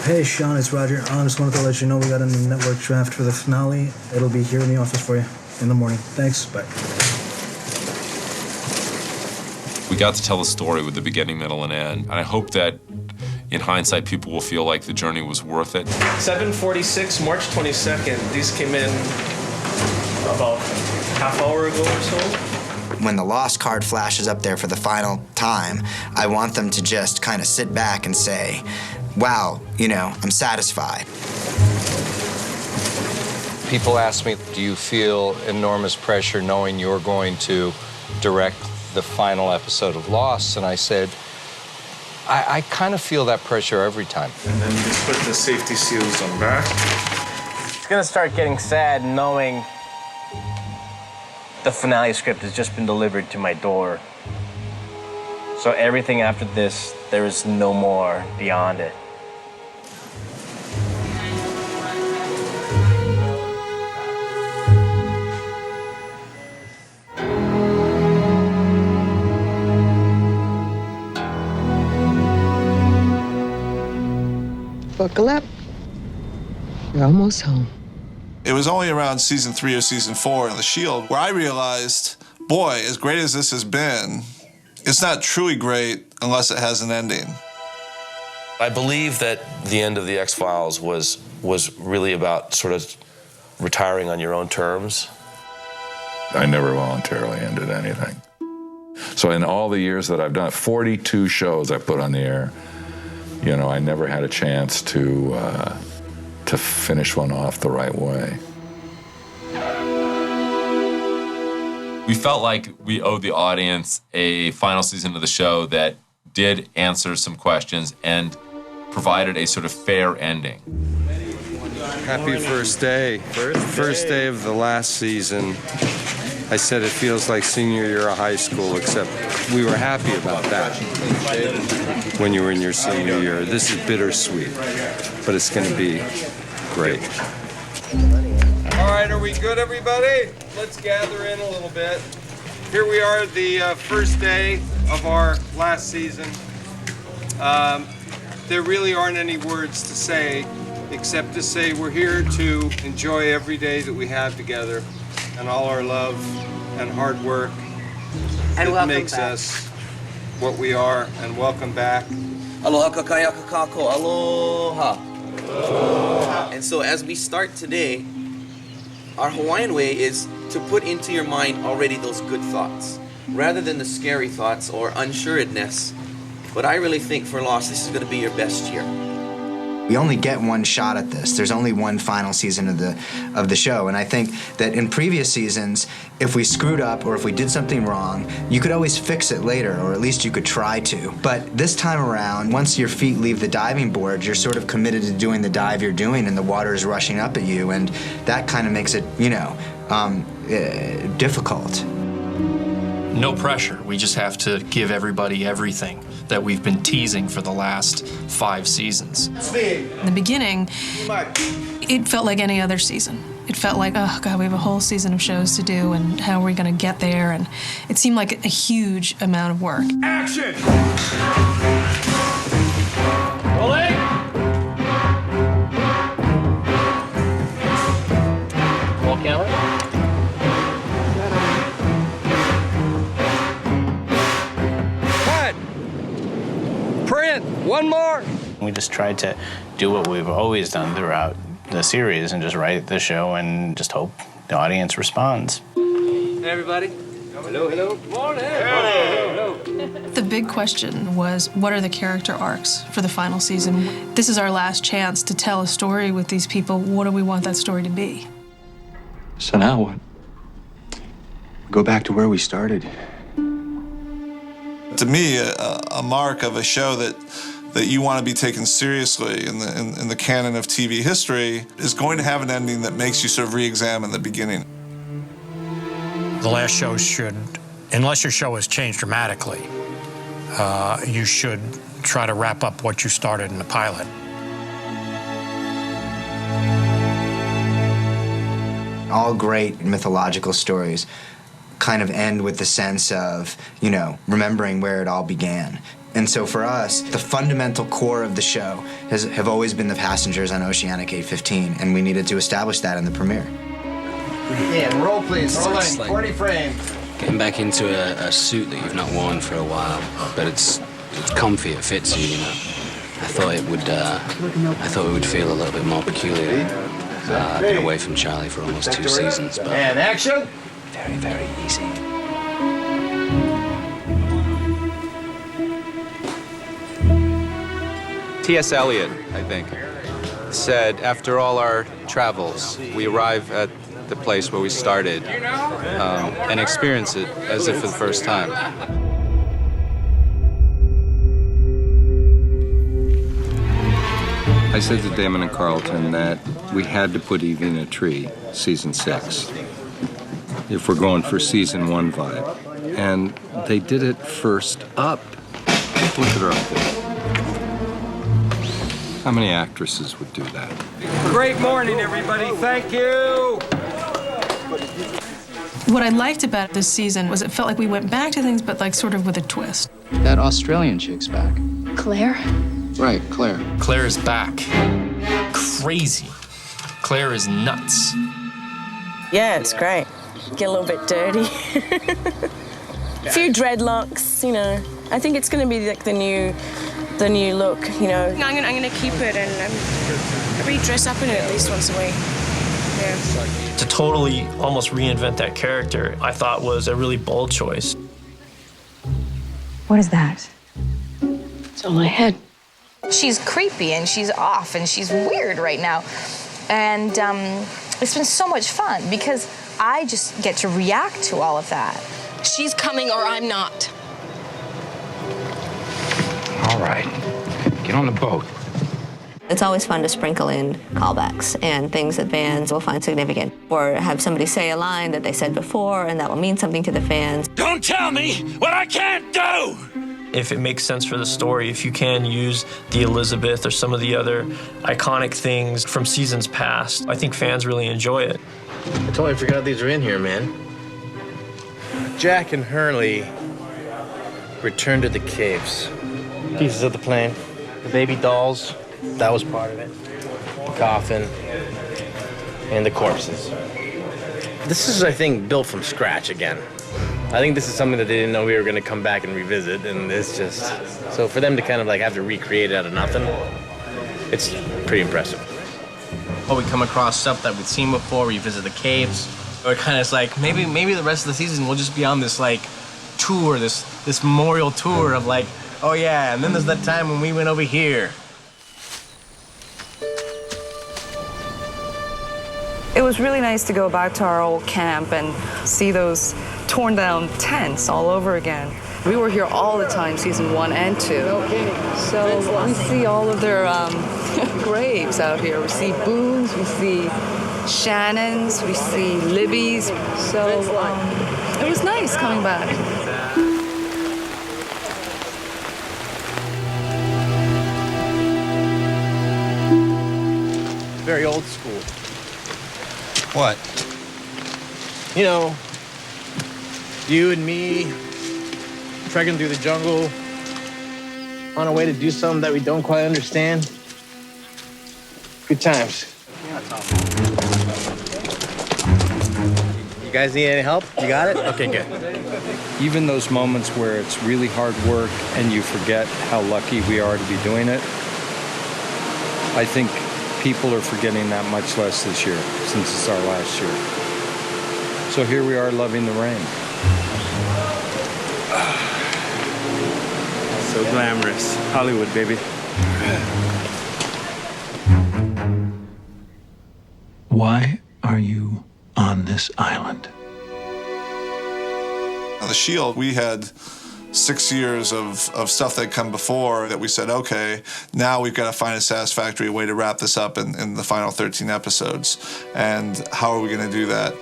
Hey, Sean, it's Roger. I just wanted to let you know we got a network draft for the finale. It'll be here in the office for you in the morning. Thanks. Bye. We got to tell the story with the beginning, middle, and end. And I hope that, in hindsight, people will feel like the journey was worth it. 7:46, March 22nd. These came in about half hour ago or so. When the lost card flashes up there for the final time, I want them to just kind of sit back and say, wow, you know, I'm satisfied. People ask me, do you feel enormous pressure knowing you're going to direct the final episode of Lost? And I said, I kind of feel that pressure every time. And then just put the safety seals on back. It's gonna start getting sad knowing the finale script has just been delivered to my door. So everything after this, there is no more beyond it. Buckle up. You're almost home. It was only around season 3 or season 4 of The Shield where I realized, boy, as great as this has been, it's not truly great unless it has an ending. I believe that the end of The X-Files was really about sort of retiring on your own terms. I never voluntarily ended anything. So in all the years that I've done, 42 shows I put on the air, you know, I never had a chance to finish one off the right way. We felt like we owed the audience a final season of the show that did answer some questions and provided a sort of fair ending. Happy first day. First day of the last season. I said it feels like senior year of high school, except we were happy about that when you were in your senior year. This is bittersweet, but it's going to be great. All right, are we good, everybody? Let's gather in a little bit. Here we are, the first day of our last season. There really aren't any words to say, except to say we're here to enjoy every day that we have together and all our love and hard work that makes us what we are, and welcome back. Aloha kakaya kakako, aloha. And so as we start today, our Hawaiian way is to put into your mind already those good thoughts, rather than the scary thoughts or unsuredness. But I really think for Lost, this is going to be your best year. We only get one shot at this. There's only one final season of the show, and I think that in previous seasons, if we screwed up or if we did something wrong, you could always fix it later, or at least you could try to. But this time around, once your feet leave the diving board, you're sort of committed to doing the dive you're doing, and the water is rushing up at you, and that kind of makes it, you know, difficult. No pressure. We just have to give everybody everything that we've been teasing for the last 5 seasons. In the beginning, it felt like any other season. It felt like, oh God, we have a whole season of shows to do, and how are we going to get there? And it seemed like a huge amount of work. Action! Rolling! Roll camera. Print! One more! We just tried to do what we've always done throughout the series and just write the show and just hope the audience responds. Hey, everybody. Hello, hello. Morning. Hello. The big question was, what are the character arcs for the final season? This is our last chance to tell a story with these people. What do we want that story to be? So now what? Go back to where we started. To me, a mark of a show that you want to be taken seriously in the canon of TV history is going to have an ending that makes you sort of re-examine the beginning. The last show should, unless your show has changed dramatically, you should try to wrap up what you started in the pilot. All great mythological stories kind of end with the sense of, you know, remembering where it all began. And so for us, the fundamental core of the show have always been the passengers on Oceanic 815, and we needed to establish that in the premiere. Yeah, roll please. Rolling. 40 frame. Getting back into a suit that you've not worn for a while, but it's comfy, it fits you, you know. I thought it would feel a little bit more peculiar. I've been away from Charlie for almost 2 seasons, but and action. Very, very easy. T.S. Eliot, I think, said after all our travels, we arrive at the place where we started and experience it as if for the first time. I said to Damon and Carlton that we had to put Evie in a tree, season 6, if we're going for season 1 vibe. And they did it first up. Look at her up there. How many actresses would do that? Great morning, everybody. Thank you. What I liked about this season was it felt like we went back to things, but like sort of with a twist. That Australian chick's back. Claire? Right, Claire. Claire is back. Crazy. Claire is nuts. Yeah, it's great. Get a little bit dirty. A few dreadlocks, you know. I think it's going to be like the new look, you know. I'm gonna keep it, and maybe dress up in it at least once a week. Yeah. To totally almost reinvent that character, I thought was a really bold choice. What is that? It's on my head. She's creepy and she's off and she's weird right now. And it's been so much fun because I just get to react to all of that. She's coming or I'm not. All right, get on the boat. It's always fun to sprinkle in callbacks and things that fans will find significant, or have somebody say a line that they said before and that will mean something to the fans. Don't tell me what I can't do! If it makes sense for the story, if you can use the Elizabeth or some of the other iconic things from seasons past, I think fans really enjoy it. I totally forgot these were in here, man. Jack and Hurley returned to the caves. Pieces of the plane, the baby dolls, that was part of it. The coffin, and the corpses. This is, I think, built from scratch again. I think this is something that they didn't know we were going to come back and revisit, and it's just... So for them to kind of like have to recreate it out of nothing, it's pretty impressive. Well, we come across stuff that we've seen before, we visit the caves. Or kind of like, maybe the rest of the season we'll just be on this like tour, this memorial tour of like, oh yeah, and then there's that time when we went over here. It was really nice to go back to our old camp and see those torn down tents all over again. We were here all the time, season 1 and 2. So we see all of their graves out here. We see Boone's, we see Shannon's, we see Libby's. So it was nice coming back. Very old school. What? You know, you and me trekking through the jungle on our way to do something that we don't quite understand. Good times. You guys need any help? You got it? Okay, good. Even those moments where it's really hard work and you forget how lucky we are to be doing it, I think people are forgetting that much less this year, since it's our last year. So here we are loving the rain. So glamorous. Hollywood, baby. Why are you on this island? On The Shield, we had 6 years of stuff that come before that we said, okay, now we've got to find a satisfactory way to wrap this up in the final 13 episodes. And how are we going to do that?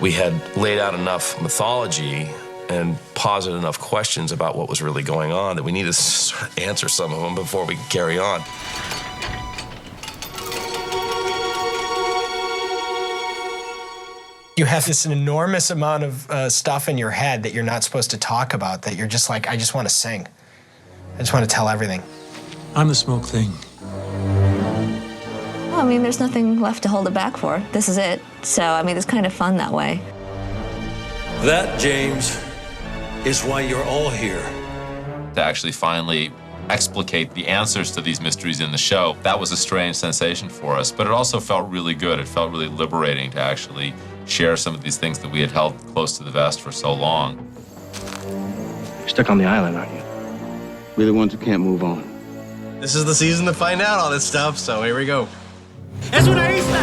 We had laid out enough mythology and posited enough questions about what was really going on that we needed to sort of answer some of them before we could carry on. You have this enormous amount of stuff in your head that you're not supposed to talk about, that you're just like, I just want to sing. I just want to tell everything. I'm the smoke thing. Well, I mean, there's nothing left to hold it back for. This is it. So, I mean, it's kind of fun that way. That, James, is why you're all here. To actually finally explicate the answers to these mysteries in the show, that was a strange sensation for us, but it also felt really good. It felt really liberating to actually share some of these things that we had held close to the vest for so long. You're stuck on the island, aren't you? We're the ones who can't move on. This is the season to find out all this stuff, so here we go. ¡Es una isla!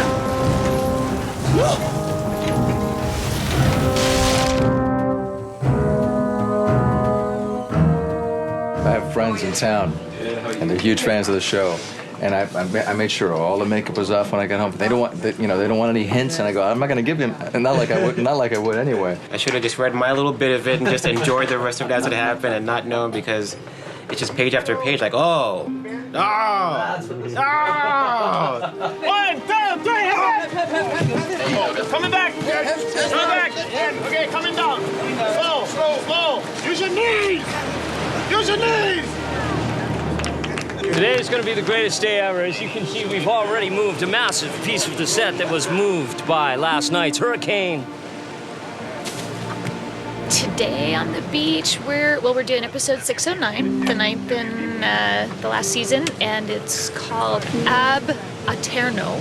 I have friends in town, and they're huge fans of the show. And I made sure all the makeup was off when I got home. But they don't want, they don't want any hints. And I go, I'm not going to give them, and not like I would anyway. I should have just read my little bit of it and just enjoyed the rest of it as it happened, and not known, because it's just page after page, like, oh, oh, oh. 1, 2, 3, coming back, coming back, okay, coming down, slow, use your knees, use your knees. Today is going to be the greatest day ever. As you can see, we've already moved a massive piece of the set that was moved by last night's hurricane. Today on the beach, we're doing episode 609, the ninth in the last season, and it's called Ab Aeterno.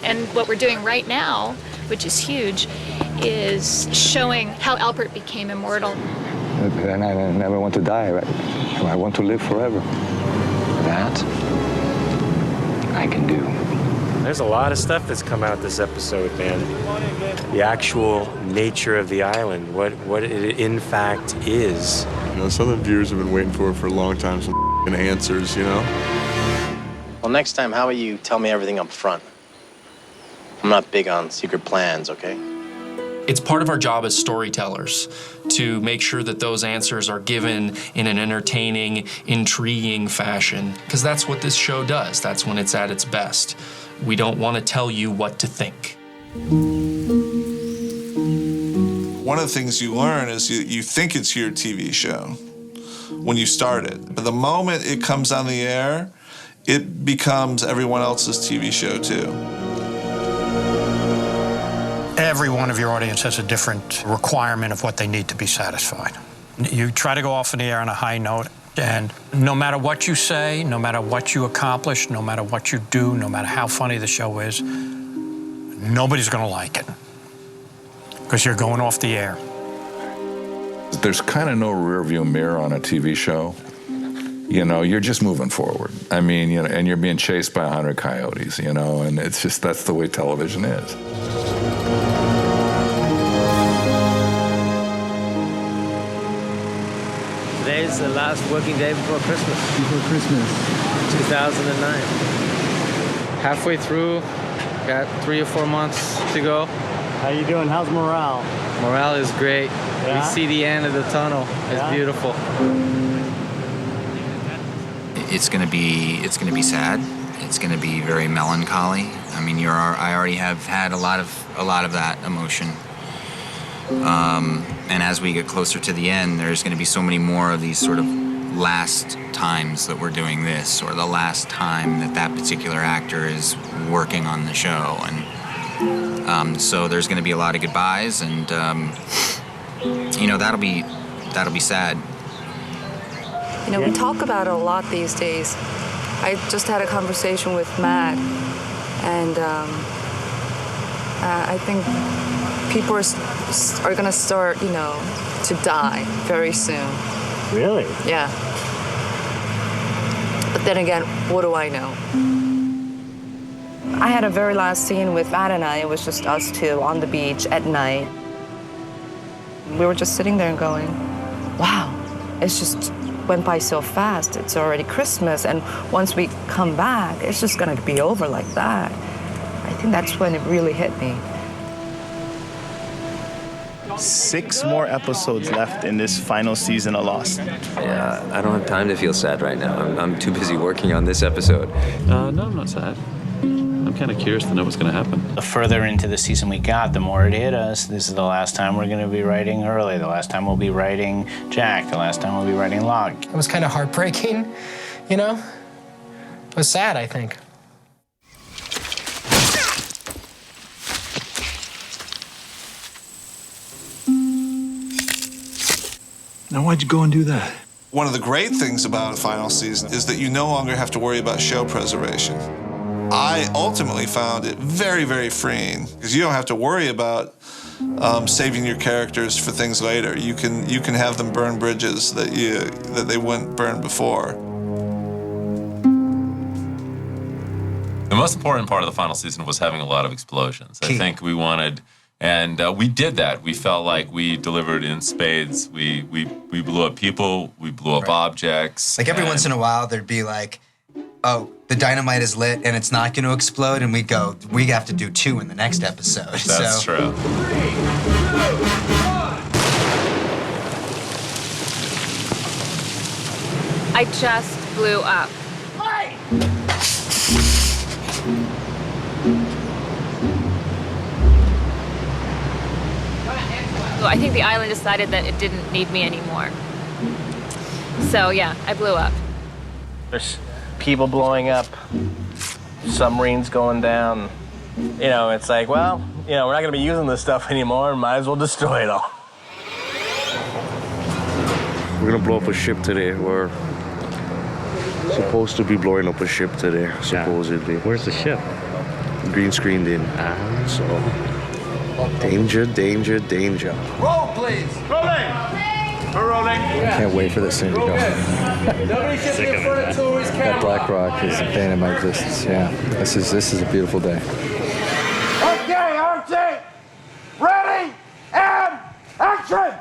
And what we're doing right now, which is huge, is showing how Albert became immortal. And I never want to die, right? I want to live forever. That I can do. There's a lot of stuff that's come out this episode, man. The actual nature of the island, what it in fact is. You know, some of the viewers have been waiting for a long time, some answers, you know? Well, next time, how about you tell me everything up front? I'm not big on secret plans, okay? It's part of our job as storytellers to make sure that those answers are given in an entertaining, intriguing fashion, because that's what this show does. That's when it's at its best. We don't want to tell you what to think. One of the things you learn is you think it's your TV show when you start it. But the moment it comes on the air, it becomes everyone else's TV show too. Every one of your audience has a different requirement of what they need to be satisfied. You try to go off in the air on a high note, and no matter what you say, no matter what you accomplish, no matter what you do, no matter how funny the show is, nobody's going to like it because you're going off the air. There's kind of no rearview mirror on a TV show. You know, you're just moving forward. I mean, you know, and you're being chased by 100 coyotes, you know, and it's just, that's the way television is. Today's the last working day before Christmas. Before Christmas. 2009. Halfway through, got 3 or 4 months to go. How you doing? How's morale? Morale is great. Yeah? We see the end of the tunnel. It's beautiful. It's gonna be sad. It's gonna be very melancholy. I mean, I already have had a lot of that emotion. And as we get closer to the end, there's going to be so many more of these sort of last times that we're doing this, or the last time that particular actor is working on the show, and so there's going to be a lot of goodbyes, and you know, that'll be sad. You know, we talk about it a lot these days. I just had a conversation with Matt, and I think people are going to start, you know, to die very soon. Really? Yeah. But then again, what do I know? I had a very last scene with Matt and I. It was just us two on the beach at night. We were just sitting there and going, wow, it's just went by so fast. It's already Christmas, and once we come back, it's just going to be over like that. I think that's when it really hit me. 6 more episodes left in this final season of Lost. Yeah, I don't have time to feel sad right now. I'm too busy working on this episode. No, I'm not sad. I'm kind of curious to know what's going to happen. The further into the season we got, the more it hit us. This is the last time we're going to be writing Hurley. The last time we'll be writing Jack. The last time we'll be writing Locke. It was kind of heartbreaking, you know? It was sad, I think. Now, why'd you go and do that? One of the great things about the final season is that you no longer have to worry about show preservation. I ultimately found it very, very freeing because you don't have to worry about saving your characters for things later. You can have them burn bridges that they wouldn't burn before. The most important part of the final season was having a lot of explosions. I think we wanted, and we did that. We felt like we delivered in spades. We blew up people, we blew up objects. Like every once in a while, there'd be like, oh, the dynamite is lit and it's not going to explode, and we'd go, we have to do 2 in the next episode. That's true. 3, 2, 1. I just blew up. So I think the island decided that it didn't need me anymore. So yeah, I blew up. There's people blowing up, submarines going down. You know, it's like, well, you know, we're not going to be using this stuff anymore. Might as well destroy it all. We're gonna blow up a ship today. We're supposed to be blowing up a ship today, supposedly. Where's the ship? Green screened in. So, danger, danger, danger. Roll, please. Rolling. We're rolling. I can't wait for this thing to go. Nobody gets in front of Tori's camera. That Black Rock is the bane of my existence. Yeah, this is a beautiful day. Okay, RT. Ready and action.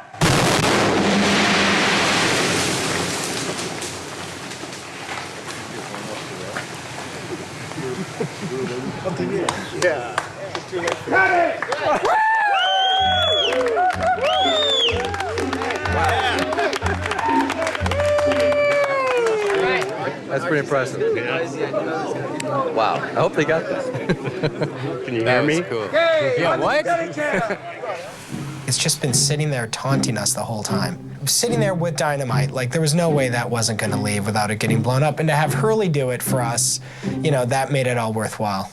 Yeah. Ready. That's pretty impressive. Wow. I hope they got this. Can you hear me? Cool. Yeah, what? It's just been sitting there taunting us the whole time. Sitting there with dynamite, like there was no way that wasn't going to leave without it getting blown up. And to have Hurley do it for us, you know, that made it all worthwhile.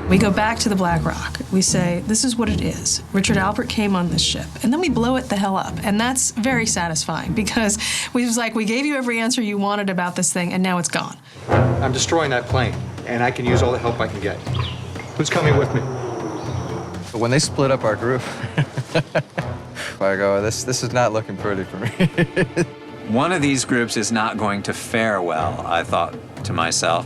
We go back to the Black Rock. We say, this is what it is. Richard Alpert came on this ship. And then we blow it the hell up. And that's very satisfying because we was like, we gave you every answer you wanted about this thing, and now it's gone. I'm destroying that plane, and I can use all the help I can get. Who's coming with me? But when they split up our group, I go, this is not looking pretty for me. One of these groups is not going to fare well, I thought to myself.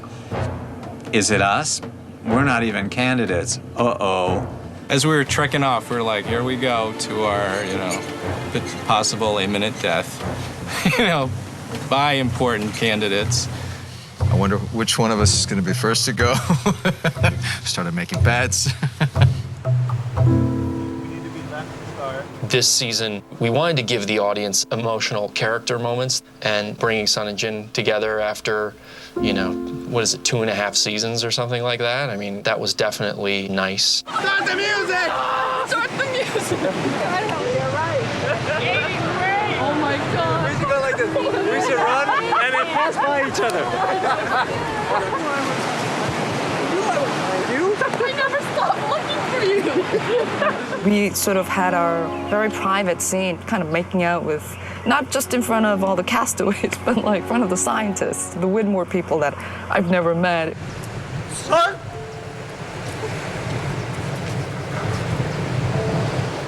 Is it us? We're not even candidates. Uh-oh. As we were trekking off, we were like, here we go to our, possible imminent death, by important candidates. I wonder which one of us is going to be first to go. Started making bets. This season, we wanted to give the audience emotional character moments, and bringing Sun and Jin together after, 2.5 seasons or something like that. I mean, that was definitely nice. Start the music! Start the music! I know, you're right. Oh my God. We should go like this. We should run and then pass by each other. We never stopped looking for you. We sort of had our very private scene, kind of making out with, not just in front of all the castaways, but like in front of the scientists, the Widmore people that I've never met. Son!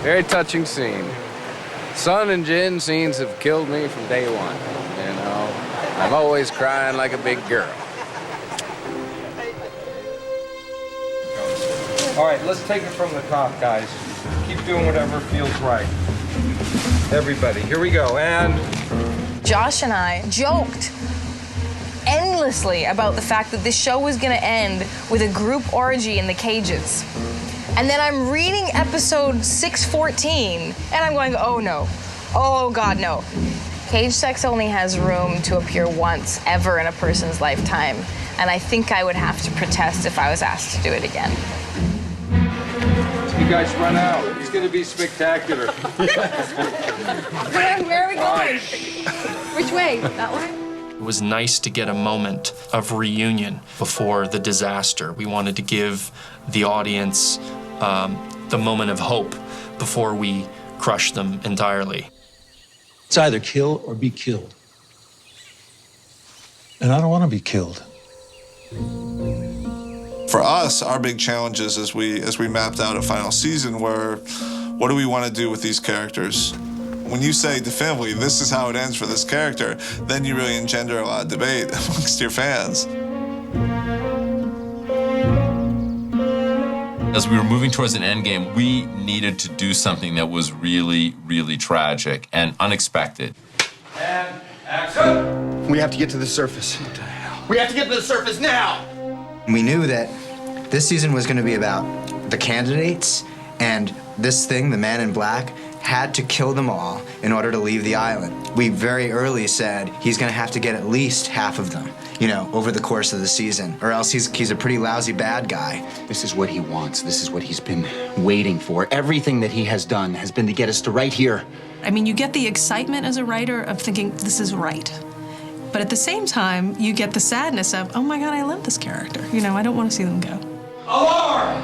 Very touching scene. Sun and Jin scenes have killed me from day one. I'm always crying like a big girl. All right, let's take it from the top, guys. Keep doing whatever feels right. Everybody, here we go, and... Josh and I joked endlessly about the fact that this show was gonna end with a group orgy in the cages. And then I'm reading episode 614, and I'm going, oh no, oh God, no. Cage sex only has room to appear once ever in a person's lifetime, and I think I would have to protest if I was asked to do it again. You guys run out. It's going to be spectacular. Where are we going? Which way? That way? It was nice to get a moment of reunion before the disaster. We wanted to give the audience the moment of hope before we crush them entirely. It's either kill or be killed. And I don't want to be killed. For us, our big challenges as we mapped out a final season were, what do we want to do with these characters? When you say definitively, this is how it ends for this character, then you really engender a lot of debate amongst your fans. As we were moving towards an endgame, we needed to do something that was really, really tragic and unexpected. And action! We have to get to the surface. We have to get to the surface now! We knew that this season was going to be about the candidates, and this thing, the Man in Black, had to kill them all in order to leave the island. We very early said he's going to have to get at least half of them, you know, over the course of the season, or else he's a pretty lousy bad guy. This is what he wants. This is what he's been waiting for. Everything that he has done has been to get us to right here. I mean, you get the excitement as a writer of thinking, this is right. But at the same time, you get the sadness of, oh my God, I love this character. You know, I don't want to see them go. Alarm!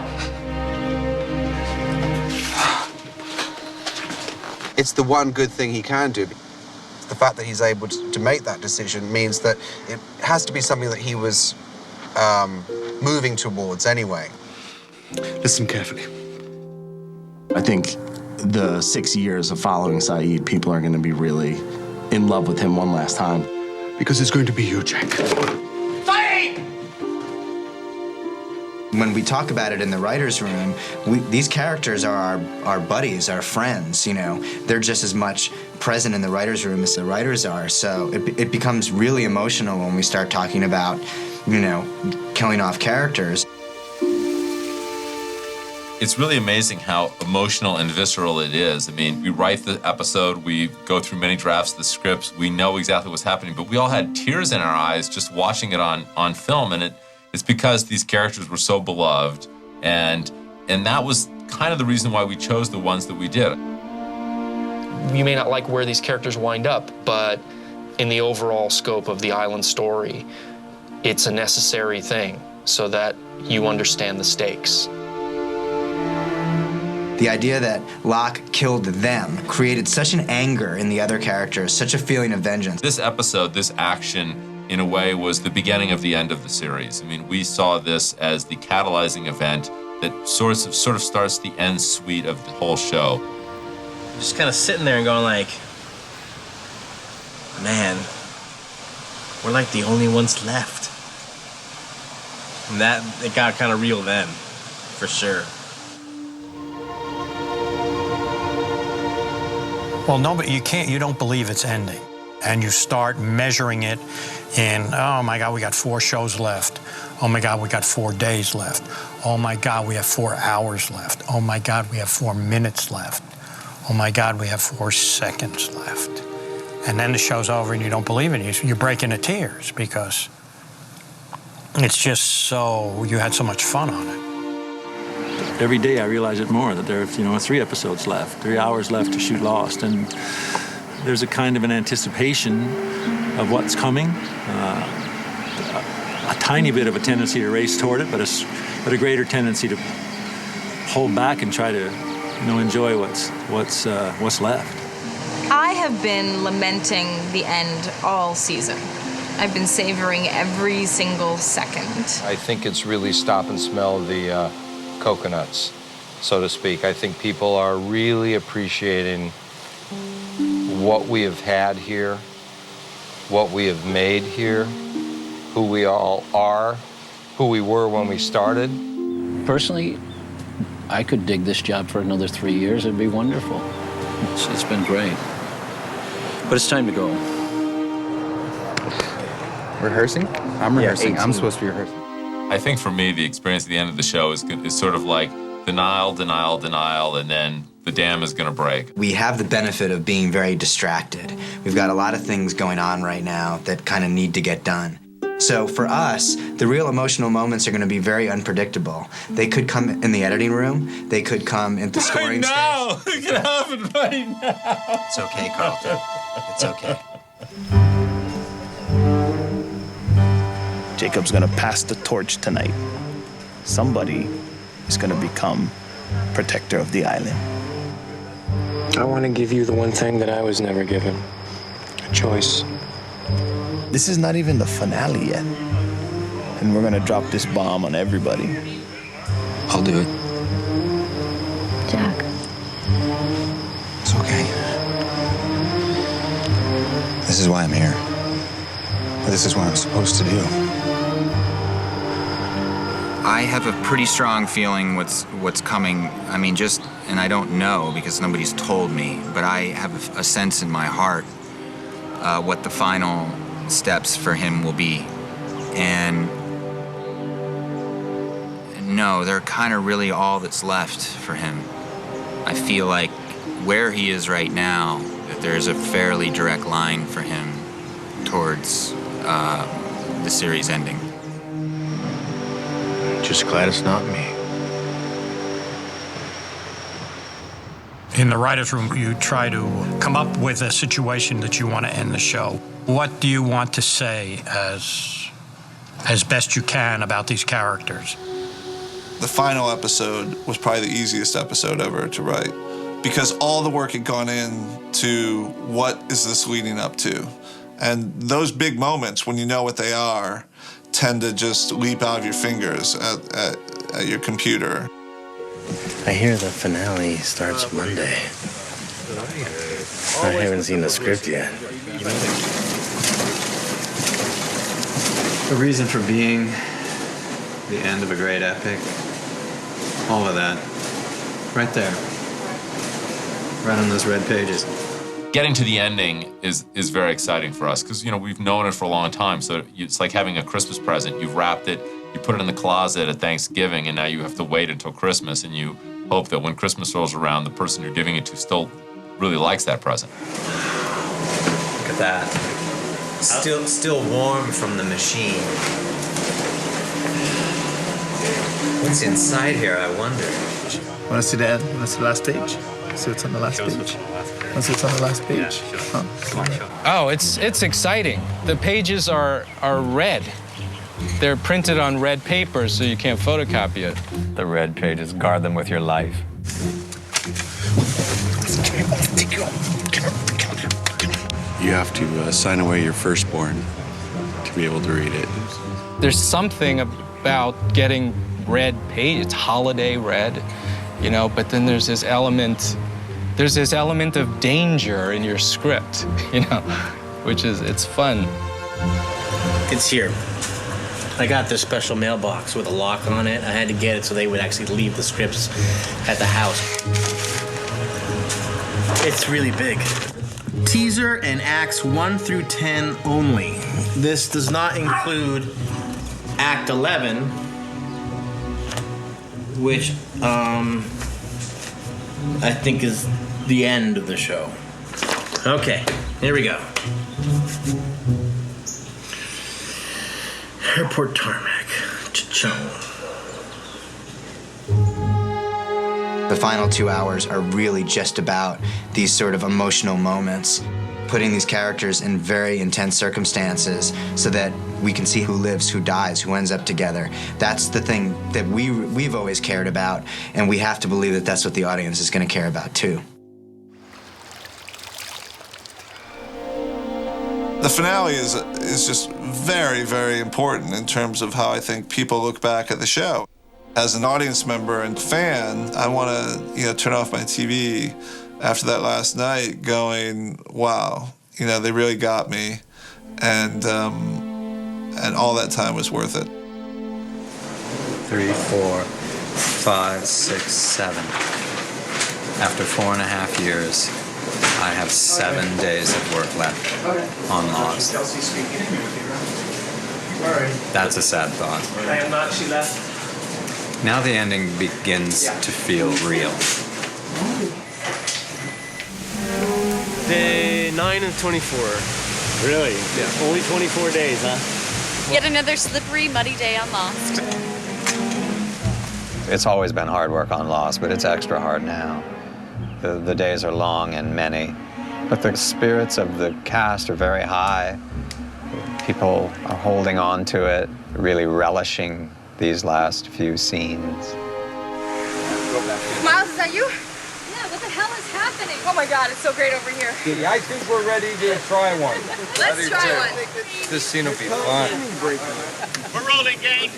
It's the one good thing he can do. The fact that he's able to make that decision means that it has to be something that he was moving towards anyway. Listen carefully. I think the 6 years of following Saeed, people are going to be really in love with him one last time. Because it's going to be you, Jack. When we talk about it in the writer's room, these characters are our buddies, our friends, you know. They're just as much present in the writer's room as the writers are. So it becomes really emotional when we start talking about, you know, killing off characters. It's really amazing how emotional and visceral it is. I mean, we write the episode, we go through many drafts of the scripts, we know exactly what's happening, but we all had tears in our eyes just watching it on film, and it's because these characters were so beloved, and that was kind of the reason why we chose the ones that we did. You may not like where these characters wind up, but in the overall scope of the island story, it's a necessary thing so that you understand the stakes. The idea that Locke killed them created such an anger in the other characters, such a feeling of vengeance. This episode, this action, in a way, was the beginning of the end of the series. I mean, we saw this as the catalyzing event that sort of starts the end suite of the whole show. Just kind of sitting there and going like, man, we're like the only ones left. And that, it got kind of real then, for sure. Well, no, but you don't believe it's ending. And you start measuring it in, oh my God, we got 4 shows left. Oh my God, we got 4 days left. Oh my God, we have 4 hours left. Oh my God, we have 4 minutes left. Oh my God, we have 4 seconds left. And then the show's over and you don't believe it. You break into tears because it's just so, you had so much fun on it. Every day I realize it more that there are 3 episodes left, 3 hours left to shoot Lost. And there's a kind of an anticipation of what's coming, a tiny bit of a tendency to race toward it, but a greater tendency to hold back and try to, enjoy what's left. I have been lamenting the end all season. I've been savoring every single second. I think it's really stop and smell the coconuts, so to speak. I think people are really appreciating what we have had here, what we have made here, who we all are, who we were when we started. Personally, I could dig this job for another 3 years. It'd be wonderful. It's been great. But it's time to go. Rehearsing? I'm rehearsing. Yeah, I'm supposed to be rehearsing. I think for me, the experience at the end of the show is sort of like denial, denial, denial, and then the dam is going to break. We have the benefit of being very distracted. We've got a lot of things going on right now that kind of need to get done. So for us, the real emotional moments are going to be very unpredictable. They could come in the editing room. They could come in the scoring stage. Now! It can happen right now! It's okay, Carlton. It's okay. Jacob's gonna pass the torch tonight. Somebody is gonna become protector of the island. I want to give you the one thing that I was never given. A choice. This is not even the finale yet. And we're gonna drop this bomb on everybody. I'll do it. Jack. It's okay. This is why I'm here. This is what I'm supposed to do. I have a pretty strong feeling what's coming. I mean, and I don't know because nobody's told me, but I have a sense in my heart what the final steps for him will be. And no, they're kind of really all that's left for him. I feel like where he is right now, that there's a fairly direct line for him towards the series ending. Just glad it's not me. In the writer's room, you try to come up with a situation that you want to end the show. What do you want to say as best you can about these characters? The final episode was probably the easiest episode ever to write because all the work had gone into what is this leading up to. And those big moments, when you know what they are, tend to just leap out of your fingers at your computer. I hear the finale starts Monday. I haven't seen the script yet. The reason for being, the end of a great epic, all of that, right there, right on those red pages. Getting to the ending is very exciting for us because, we've known it for a long time. So it's like having a Christmas present. You've wrapped it, you put it in the closet at Thanksgiving, and now you have to wait until Christmas, and you hope that when Christmas rolls around, the person you're giving it to still really likes that present. Look at that. Still warm from the machine. What's inside here, I wonder? Want to see the end? Want to see the last page? See what's on the last page? Want to see what's on the last page? Oh, it's exciting. The pages are red. They're printed on red paper, so you can't photocopy it. The red pages, guard them with your life. You have to sign away your firstborn to be able to read it. There's something about getting red page. It's holiday red, but then there's this element of danger in your script, which is, it's fun. It's here. I got this special mailbox with a lock on it. I had to get it so they would actually leave the scripts at the house. It's really big. Teaser and acts 1 through 10 only. This does not include Act 11, which I think is the end of the show. Okay, here we go. Airport tarmac, cha-chung. The final 2 hours are really just about these sort of emotional moments, putting these characters in very intense circumstances so that we can see who lives, who dies, who ends up together. That's the thing that we've always cared about, and we have to believe that that's what the audience is going to care about too. The finale is just very, very important in terms of how I think people look back at the show. As an audience member and fan, I want to, turn off my TV after that last night going, wow, they really got me, and all that time was worth it. 3, 4, 5, 6, 7. After 4.5 years, I have 7 days of work left on Lost. That's a sad thought. I am not, she left. Now the ending begins to feel real. Day 9 of 24. Really? Yeah. Only 24 days, huh? Yet another slippery, muddy day on Lost. It's always been hard work on Lost, but it's extra hard now. The days are long and many, but the spirits of the cast are very high. People are holding on to it, really relishing these last few scenes. Miles, is that you? Yeah, what the hell is happening? Oh my God, it's so great over here. I think we're ready to try one. Let's try one. This scene will be fun. We're rolling, gang.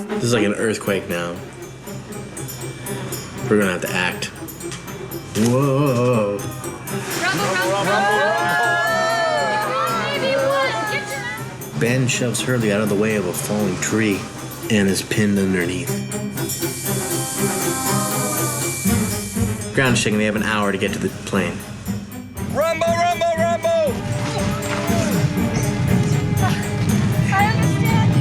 This is like an earthquake now. We're gonna have to act. Whoa. Ben shoves Hurley out of the way of a falling tree and is pinned underneath. Ground shaking, they have an hour to get to the plane. Rumble, rumble, rumble! I understand.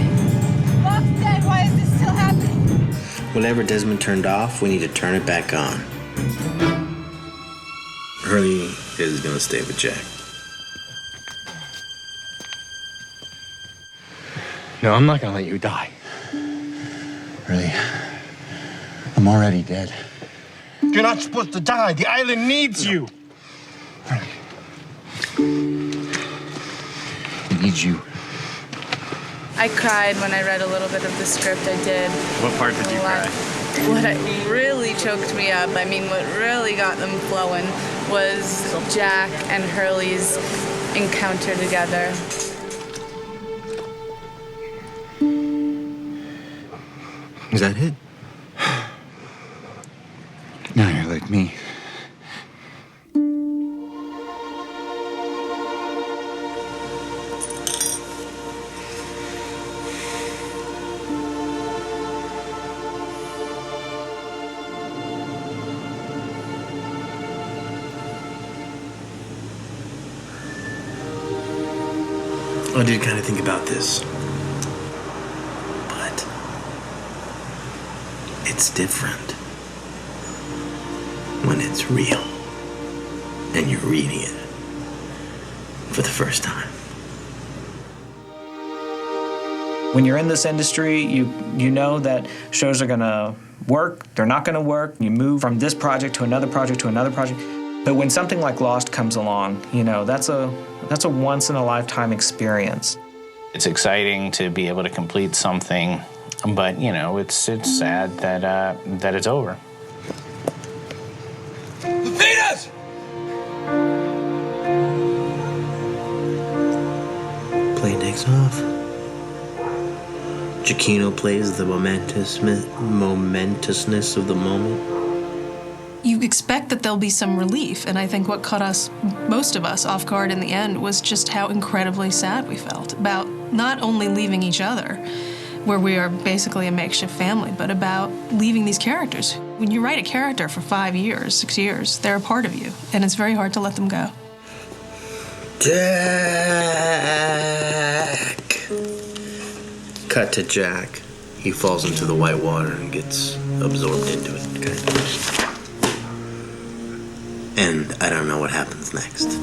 Bob's dead. Why is this still happening? Whatever Desmond turned off, we need to turn it back on. Hurley is gonna stay with Jack. No, I'm not gonna let you die. Really? I'm already dead. You're not supposed to die. The island needs you. It needs you. I cried when I read a little bit of the script. I did. What part did you cry? What really choked me up, I mean, what really got them flowing was Jack and Hurley's encounter together. Is that it? Now you're like me. I did kind of think about this. But it's different when it's real and you're reading it for the first time. When you're in this industry, you know that shows are gonna work, they're not gonna work. You move from this project to another project to another project. But when something like Lost comes along, you know, that's a once in a lifetime experience. It's exciting to be able to complete something, but you know, it's sad that it's over. Venus! Play takes off. Giacchino plays the momentousness of the moment. You expect that there'll be some relief, and I think what caught most of us off guard in the end was just how incredibly sad we felt about not only leaving each other, where we are basically a makeshift family, but about leaving these characters. When you write a character for 5 years, 6 years, they're a part of you, and it's very hard to let them go. Jack! Cut to Jack. He falls into the white water and gets absorbed into it. Okay. And I don't know what happens next.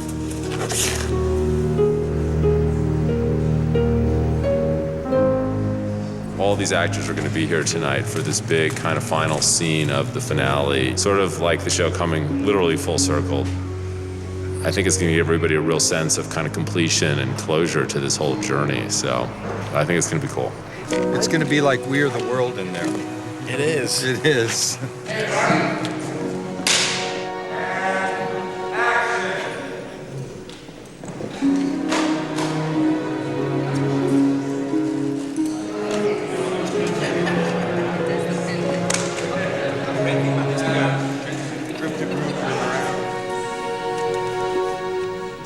All these actors are going to be here tonight for this big kind of final scene of the finale, sort of like the show coming literally full circle. I think it's going to give everybody a real sense of kind of completion and closure to this whole journey. So I think it's going to be cool. It's going to be like We Are the World in there. It is. It is.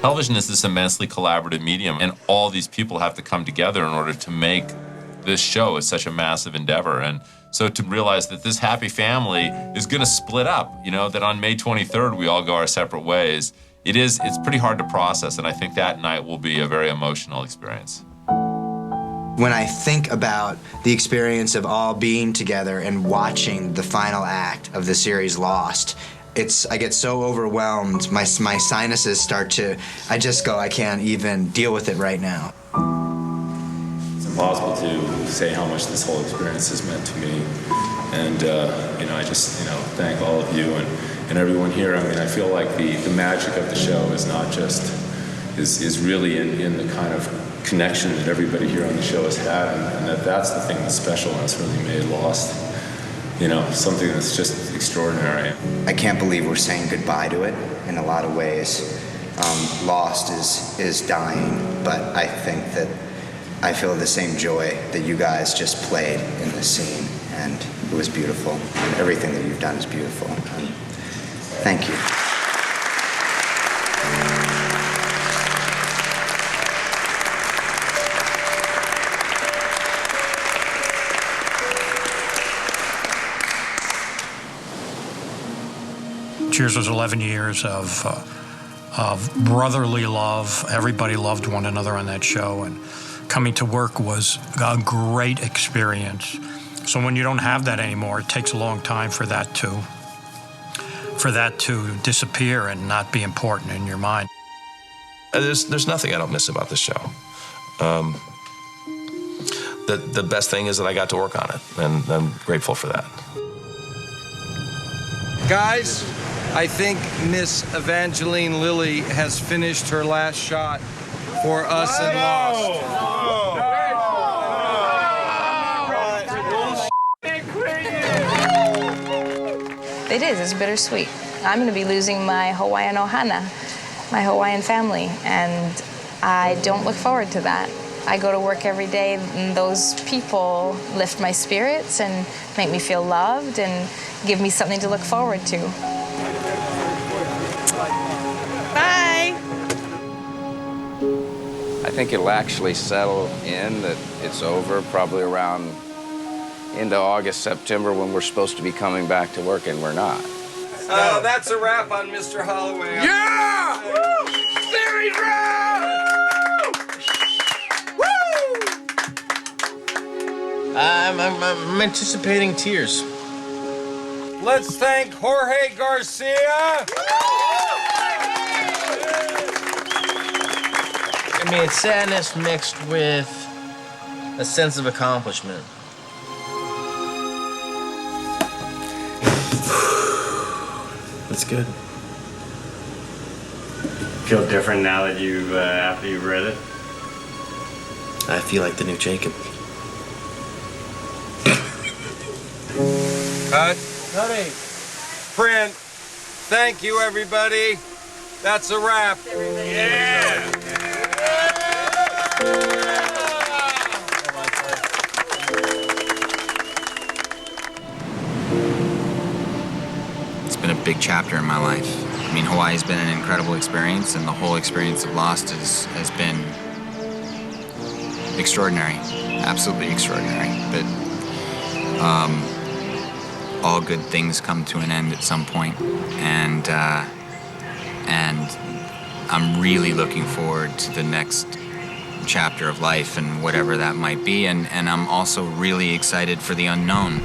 Television is this immensely collaborative medium, and all these people have to come together in order to make this show. It's such a massive endeavor. And so to realize that this happy family is going to split up, you know, that on May 23rd we all go our separate ways, it's pretty hard to process, and I think that night will be a very emotional experience. When I think about the experience of all being together and watching the final act of the series Lost, I get so overwhelmed, my sinuses start to, I just go, I can't even deal with it right now. It's impossible to say how much this whole experience has meant to me. And, I just, thank all of you and everyone here. I mean, I feel like the magic of the show is not just, is really in the kind of connection that everybody here on the show has had, and that's the thing that's special and it's really made Lost, something that's just extraordinary. I can't believe we're saying goodbye to it in a lot of ways. Lost is dying, but I think that I feel the same joy that you guys just played in this scene, and it was beautiful. And everything that you've done is beautiful. And thank you. Cheers was 11 years of brotherly love. Everybody loved one another on that show, and coming to work was a great experience. So when you don't have that anymore, it takes a long time for that to disappear and not be important in your mind. There's nothing I don't miss about this show. The best thing is that I got to work on it, and I'm grateful for that. Guys, I think Miss Evangeline Lilly has finished her last shot for us in Lost. It is. It's bittersweet. I'm going to be losing my Hawaiian ohana, my Hawaiian family, and I don't look forward to that. I go to work every day, and those people lift my spirits and make me feel loved and give me something to look forward to. Bye. I think it'll actually settle in that it's over probably around into August, September, when we're supposed to be coming back to work, and we're not. That's a wrap on Mr. Holloway. Yeah! Woo! Series wrap! Woo! I'm anticipating tears. Let's thank Jorge Garcia. I mean, it's sadness mixed with a sense of accomplishment. That's good. Feel different now that you've after you've read it? I feel like the new Jacob. Cut. Cutting. Print. Thank you, everybody. That's a wrap. Yeah. It's been a big chapter in my life. I mean, Hawaii's been an incredible experience, and the whole experience of Lost has been extraordinary, absolutely extraordinary. But all good things come to an end at some point, and I'm really looking forward to the next chapter of life and whatever that might be, and I'm also really excited for the unknown.